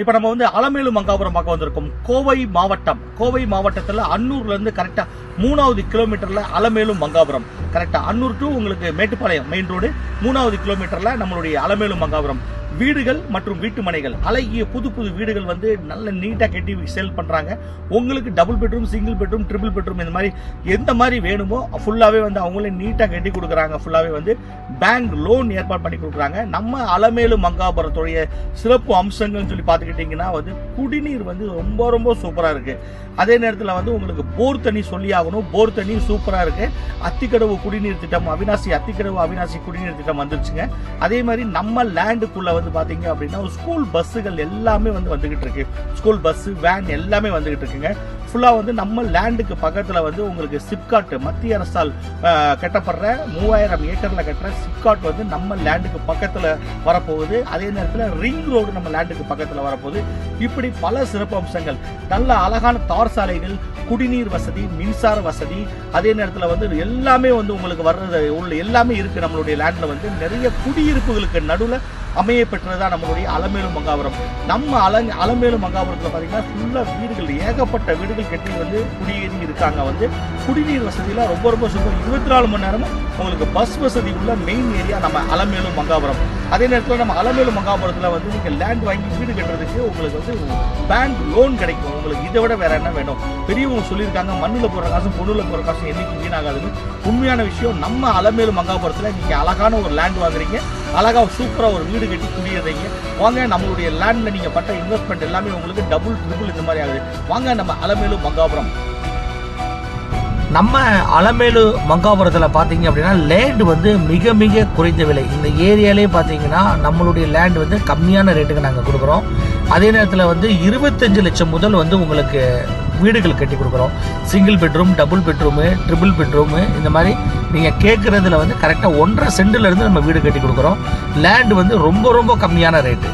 இப்ப நம்ம வந்து அலமேலு மங்காபுரம் பார்க்க வந்திருக்கோம். கோவை மாவட்டத்துல அன்னூர்ல இருந்து கரெக்டா 3வது கிலோமீட்டர்ல அலமேலு மங்காபுரம். கரெக்டா அன்னூர் டு உங்களுக்கு மேட்டுப்பாளையம் மெயின் ரோடு 3வது கிலோமீட்டர்ல நம்மளுடைய அலமேலு மங்காபுரம். வீடுகள் மற்றும் வீட்டு மனைகள், அழகிய புது வீடுகள் வந்து நல்ல நீட்டா கட்டி சேல் பண்றாங்க. உங்களுக்கு double bedroom, single bedroom, triple bedroom இந்த மாதிரி எந்த மாதிரி வேணுமோ ஃபுல்லாவே வந்து அவங்களே நீட்டா கட்டி கொடுக்குறாங்க. ஃபுல்லாவே வந்து பேங்க் லோன் ஏற்பாடு பண்ணி கொடுக்குறாங்க. நம்ம அலமேலு மங்காபுரத்துடைய சிறப்பு அம்சங்கள்னு சொல்லி பார்த்துக்கிட்டீங்கன்னா வந்து குடிநீர் வந்து ரொம்ப ரொம்ப சூப்பரா இருக்கு. அதே நேரத்தில் வந்து உங்களுக்கு போர் தண்ணி சொல்லி ஆகணும். போர் தண்ணி சூப்பரா இருக்கு. அத்திக்கடவு குடிநீர் திட்டம், அவினாசி குடிநீர் திட்டம் வந்துருச்சுங்க. அதே மாதிரி நம்ம லேண்டுக்குள்ள வந்து பாத்தீங்க அப்படின்னா ஸ்கூல் பஸ்ஸுகள் எல்லாமே வந்து வந்துகிட்டு இருக்கு. ஸ்கூல் பஸ், வேன் எல்லாமே வந்துகிட்டு இருக்குங்க. ஃபுல்லா வந்து நம்ம லேண்டுக்கு பக்கத்துல வந்து உங்களுக்கு சிப்காட், மத்திய அரசால் கட்டப்படுற 3000 ஏக்கர்ல கட்டுற சிப்காட் வந்து நம்ம லேண்டுக்கு பக்கத்துல வரப்போகுது. அதே நேரத்தில் ரிங் ரோடு நம்ம லேண்டுக்கு பக்கத்துல வரப்போகுது. இப்படி பல சிறப்பு அம்சங்கள், நல்ல அழகான தார் சாலைகள், குடிநீர் வசதி, மின்சார வசதி, அதே நேரத்தில் வந்து எல்லாமே வந்து உங்களுக்கு வர்றது உள்ள எல்லாமே இருக்கு. நம்மளுடைய லேண்ட்ல வந்து நிறைய குடியிருப்புகளுக்கு நடுவில் அமைய பெற்றதுதான் நம்மளுடைய அலமேலு மங்காபுரம். நம்ம அலமேலு மங்காபுரத்தில் பார்த்தீங்கன்னா ஃபுல்லாக வீடுகள், ஏகப்பட்ட வீடுகள் கட்டி வந்து குடியேறி இருக்காங்க. வந்து குடிநீர் வசதியெல்லாம் ரொம்ப ரொம்ப சூப்பர். 24 மணி நேரமும் உங்களுக்கு பஸ் வசதி உள்ள மெயின் ஏரியா நம்ம அலமேலு மங்காபுரம். அதே நேரத்தில் நம்ம அலமேலு மங்காபுரத்தில் வந்து நீங்கள் லேண்ட் வாங்கி வீடு கட்டுறதுக்கு உங்களுக்கு வந்து பேங்க் லோன் கிடைக்கும். உங்களுக்கு இதை விட வேற என்ன வேணும்? பெரியவங்க சொல்லியிருக்காங்க, மண்ணில் போகிற காசும் பொண்ணுல போகிற காசும் என்னைக்கு வீணாகாதுன்னு. உண்மையான விஷயம். நம்ம அலமேலு மங்காபுரத்தில் நீங்கள் அழகான ஒரு லேண்ட் வாங்குறீங்க, அழகா சூப்பரா ஒரு வீடு கட்டி குடியேறீங்க. வாங்க, நம்மளுடைய லேண்ட்ல நீங்க பட்ட இன்வெஸ்ட்மெண்ட் எல்லாமே உங்களுக்கு டபுள் ட்ரிபிள் இந்த மாதிரி ஆகுது. வாங்க நம்ம அலமேலு மங்காபுரம். நம்ம அலமேலு மங்காபுரத்தில் பார்த்தீங்க அப்படின்னா லேண்டு வந்து மிக மிக குறைந்த விலை. இந்த ஏரியாலே பார்த்தீங்கன்னா நம்மளுடைய லேண்ட் வந்து கம்மியான ரேட்டுக்கு நாங்கள் கொடுக்குறோம். அதே நேரத்தில் வந்து 25 லட்சம் முதல் வந்து உங்களுக்கு வீடுகள் கட்டி கொடுக்குறோம். Single bedroom, double bedroom, triple bedroom இந்த மாதிரி நீங்கள் கேட்குறதுல வந்து கரெக்டாக 1.5 சென்டில் இருந்து நம்ம வீடு கட்டி கொடுக்குறோம். லேண்டு வந்து ரொம்ப ரொம்ப கம்மியான ரேட்டு.